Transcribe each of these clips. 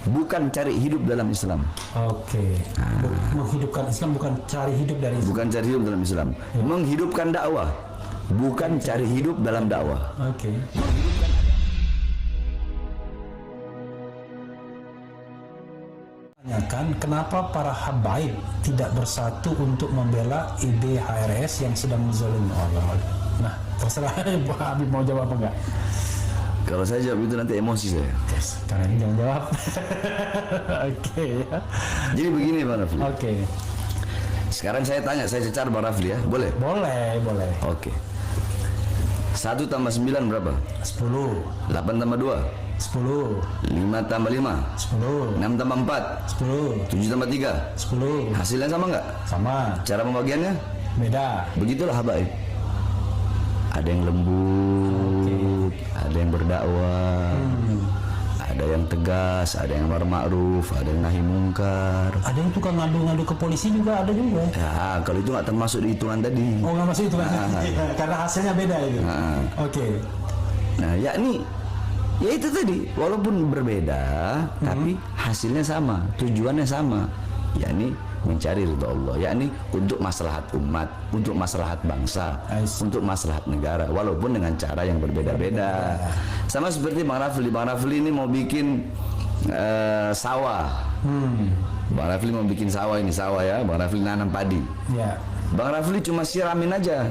bukan cari hidup dalam Islam. Oke. Menghidupkan Islam bukan cari hidup dari Islam. Bukan cari hidup dalam Islam. Menghidupkan dakwah, bukan cari hidup dalam dakwah. Oke. Tanyakan kenapa para habaib tidak bersatu untuk membela IBHRS yang sedang dizalimi Allah. Nah, terserah Bu Habib mau jawab apa enggak. Kalau saya jawab itu nanti emosi saya. Yes, karena ini jangan jawab. Oke. Jadi begini Bang Rafli. Oke. Sekarang saya tanya, saya secara Bang Rafli ya, boleh? Boleh. Oke. 1 tambah 9 berapa? 10. 8 tambah 2? 10. 5 tambah 5? 10. 6 tambah 4? 10. 7 tambah 3? 10. Hasilnya sama nggak? Sama. Cara pembagiannya? Beda. Begitulah habaib. Ada yang lembut, ada yang berdakwah, ada yang tegas, ada yang amar ma'ruf, ada yang nahi mungkar. Ada yang tukang ngadu-ngadu ke polisi juga ada juga. Ya, kalau itu nggak termasuk di hitungan tadi. Oh, nggak masuk itu kan? Karena hasilnya beda itu. Oke. Nah, yakni ya itu tadi, walaupun berbeda, tapi hasilnya sama, tujuannya sama, yakni mencari ridha Allah, yakni untuk maslahat umat, untuk maslahat bangsa, untuk maslahat negara, walaupun dengan cara yang berbeda-beda. Sama seperti Bang Rafli ini mau bikin sawah. Bang Rafli mau bikin sawah ini, sawah ya, Bang Rafli nanam padi. Ya. Bang Rafli cuma siramin aja.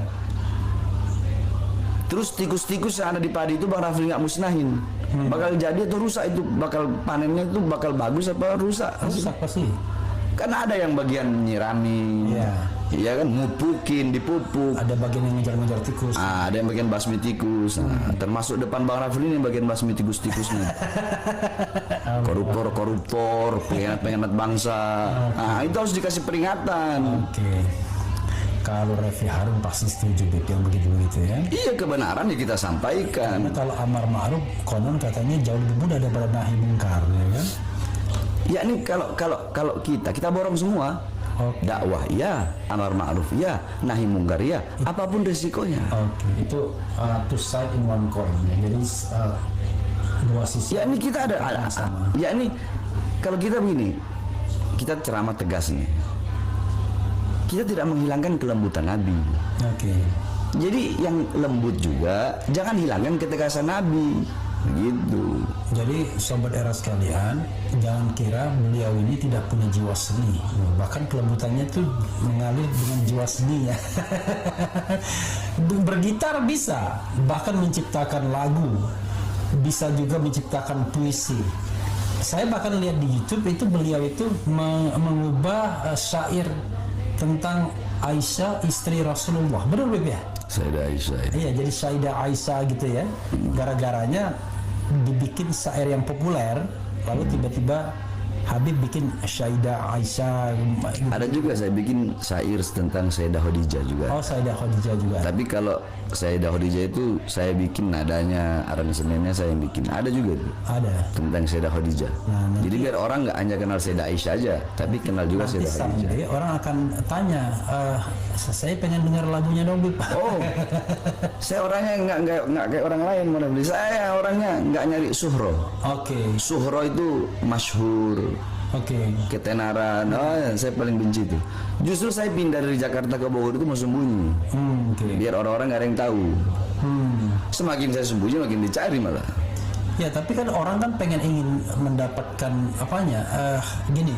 Terus tikus-tikus yang ada di padi itu Bang Rafli nggak musnahin. Bakal jadi atau rusak itu, bakal panennya itu bakal bagus apa rusak? Rusak pasti. Kan ada yang bagian nyirami, iya kan, ngupukin, dipupuk. Ada bagian yang ngejar-ngejar tikus. Ada yang bagian basmi tikus. Termasuk depan Bang Rafli ini bagian basmi tikus-tikusnya. Koruptor, pengkhianat bangsa. Itu harus dikasih peringatan. Oke. Kalau Refli Harun pasti setuju Bib yang begitu-begitu ya. Iya, kebenaran ya kita sampaikan. Karena kalau amar ma'ruf konon katanya jauh lebih mudah daripada nahi mungkar ya kan. Ya ini kalau kita borong semua. Dakwah ya, amar ma'ruf ya, nahi mungkar ya, apapun resikonya. Oke, itu two side in one coin ya. Jadi dua sisi. Ya ini kita ada. Ya ini kalau kita begini, kita ceramah tegas nih. Kita tidak menghilangkan kelembutan Nabi. Oke. Jadi yang lembut juga jangan hilangkan ketegasan Nabi. Gitu. Jadi sobat era sekalian, jangan kira beliau ini tidak punya jiwa seni. Bahkan kelembutannya tuh mengalir dengan jiwa seni ya. Bergitar bisa, bahkan menciptakan lagu, bisa juga menciptakan puisi. Saya bahkan lihat di YouTube itu beliau itu mengubah syair tentang Aisyah istri Rasulullah. Benar ya? Sayyidah Aisyah. Iya, jadi Sayyidah Aisyah gitu ya. Gara-garanya dibikin syair yang populer, lalu tiba-tiba Habib bikin Sayyidah Aisyah. Ada juga saya bikin syair tentang Sayyidah Khadijah juga. Oh, Sayyidah Khadijah juga. Tapi kalau Sayyidah Khadijah itu saya bikin nadanya, aransemennya saya yang bikin. Ada juga tuh. Ada. Tentang Sayyidah Khadijah. Nah, jadi biar orang nggak hanya kenal Sayyidah Aisyah aja, tapi kenal juga Sayyidah Khadijah. Jadi orang akan tanya, saya pengen dengar lagunya dong, Bib. Oh, saya orangnya nggak kayak orang lain, mana beli. Saya orangnya nggak nyari suhro. Oke. Suhro itu masyhur. Oke. Ketenaran. Saya paling benci itu. Justru saya pindah dari Jakarta ke Bogor itu mau sembunyi. Biar orang-orang nggak ada yang tahu. Semakin saya sembunyi makin dicari malah. Ya, tapi kan orang kan ingin mendapatkan apanya? Gini,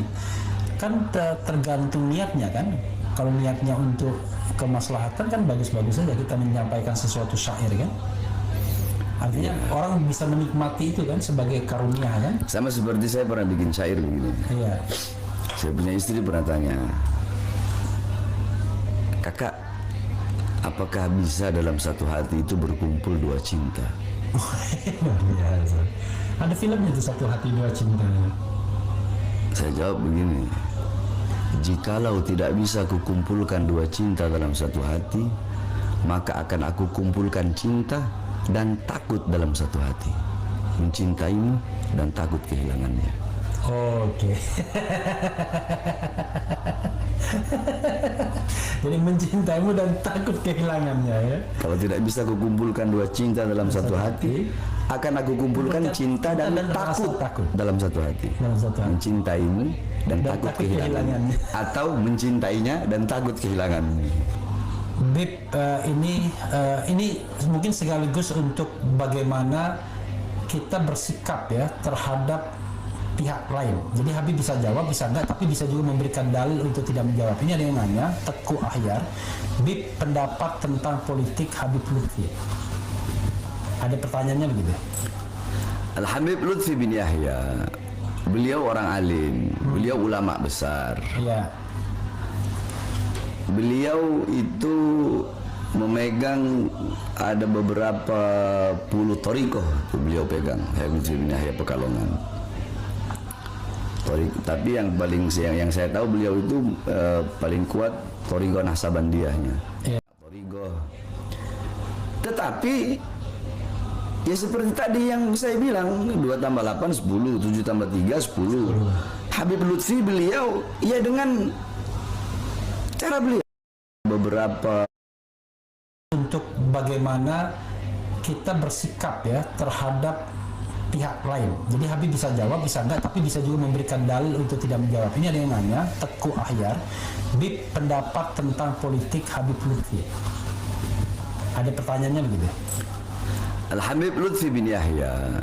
kan tergantung niatnya kan. Kalau niatnya untuk kemaslahatan kan bagus-bagus saja kita menyampaikan sesuatu syair kan. Artinya orang bisa menikmati itu kan sebagai karunia kan. Sama seperti saya pernah bikin syair begini. Iya. Saya punya istri pernah tanya, kakak, apakah bisa dalam satu hati itu berkumpul dua cinta? Luar biasa. Ada filmnya itu Satu Hati Dua Cinta. Saya jawab begini, jikalau tidak bisa kukumpulkan dua cinta dalam satu hati, maka akan aku kumpulkan cinta dan takut dalam satu hati, mencintaimu dan takut kehilangannya. Oke. Jadi mencintaimu dan takut kehilangannya ya. Kalau tidak bisa kukumpulkan dua cinta dalam satu hati, akan aku kumpulkan cinta dan rasa takut dalam satu hati. Dalam satu hati. Mencintaimu dan takut kehilangan, kehilangannya. atau mencintainya dan takut kehilangan. Bib, ini mungkin sekaligus untuk bagaimana kita bersikap ya terhadap pihak lain. Jadi Habib bisa jawab, bisa enggak, tapi bisa juga memberikan dalil untuk tidak menjawab. Ini ada yang nanya, Teguh Ahyar, Bib, pendapat tentang politik Habib Lutfi. Ada pertanyaannya begitu. Al-Habib Lutfi bin Yahya, beliau orang alim, beliau ulama besar. Iya. Beliau itu memegang ada beberapa puluh thariqah beliau pegang, Habib Lutfi bin Yahya Pekalongan. Tapi yang paling yang saya tahu beliau itu paling kuat thariqah Naqsabandiyahnya. Thariqah. Tetapi ya seperti tadi yang saya bilang, 2 tambah 8 10, 7 tambah 3 10. Habib Lutfi beliau ya dengan cara beliau beberapa Untuk bagaimana kita bersikap ya terhadap pihak lain. Jadi Habib bisa jawab, bisa enggak, tapi bisa juga memberikan dalil untuk tidak menjawab. Ini ada yang nanya, Teguh Ahyar, Bib, pendapat tentang politik Habib Lutfi. Ada pertanyaannya begitu. Al-Habib Lutfi bin Yahya,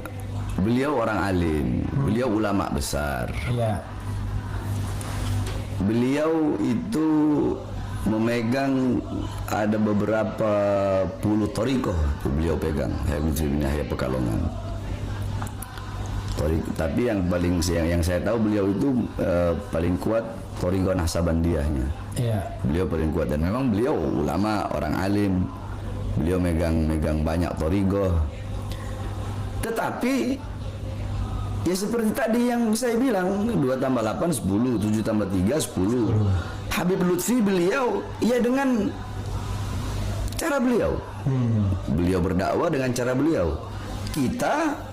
beliau orang alim, beliau ulama besar. Iya. Beliau itu memegang ada beberapa puluh thariqah beliau pegang, Habib Lutfi bin Yahya Pekalongan. Tapi yang paling yang saya tahu beliau itu paling kuat thariqah Naqsabandiyahnya. Iya. Beliau paling kuat dan memang beliau ulama, orang alim. Beliau megang banyak thariqah. Tetapi ya seperti tadi yang saya bilang, 2 tambah 8 10, 7 tambah 3 10. Habib Lutfi beliau ya dengan cara beliau. Beliau berdakwah dengan cara beliau. Kita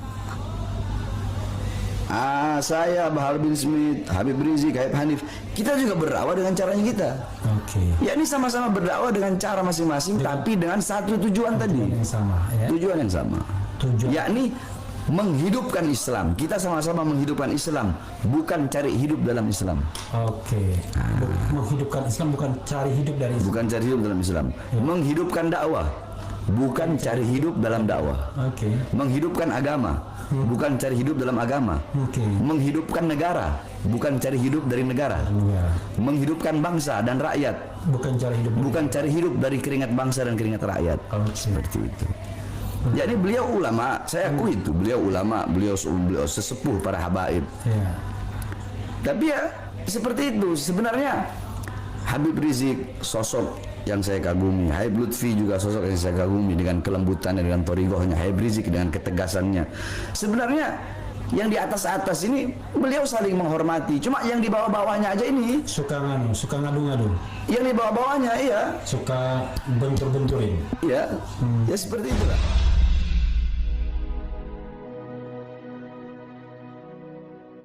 saya, Bahar bin Smith, Habib Rizik, Habib Hanif, kita juga berdakwah dengan caranya kita. Oke. Ya ini sama-sama berdakwah dengan cara masing-masing, tapi dengan satu tujuan tadi. Yang sama ya. Tujuan yang sama. Yakni menghidupkan Islam. Kita sama-sama menghidupkan Islam, bukan cari hidup dalam Islam. Oke. Menghidupkan Islam bukan cari hidup dari Islam. Bukan cari hidup dalam Islam. Menghidupkan dakwah, bukan cari hidup dalam dakwah. Oke. Menghidupkan agama, bukan cari hidup dalam agama. Oke. Menghidupkan negara, bukan cari hidup dari negara. Ya. Menghidupkan bangsa dan rakyat, Bukan cari hidup. bukan cari hidup dari keringat bangsa dan keringat rakyat. Seperti itu. Jadi beliau ulama, saya akui itu, beliau ulama, beliau sesepuh para habaib. Ya. Tapi ya seperti itu. Sebenarnya Habib Rizik sosok yang saya kagumi, Habib Lutfi juga sosok yang saya kagumi dengan kelembutannya, dengan thariqahnya. Habib Rizik dengan ketegasannya. Sebenarnya yang di atas-atas ini beliau saling menghormati. Cuma yang di bawah-bawahnya aja ini Suka ngadu-ngadu. yang di bawah-bawahnya iya. Suka bentur-benturin. Iya. Ya seperti itulah.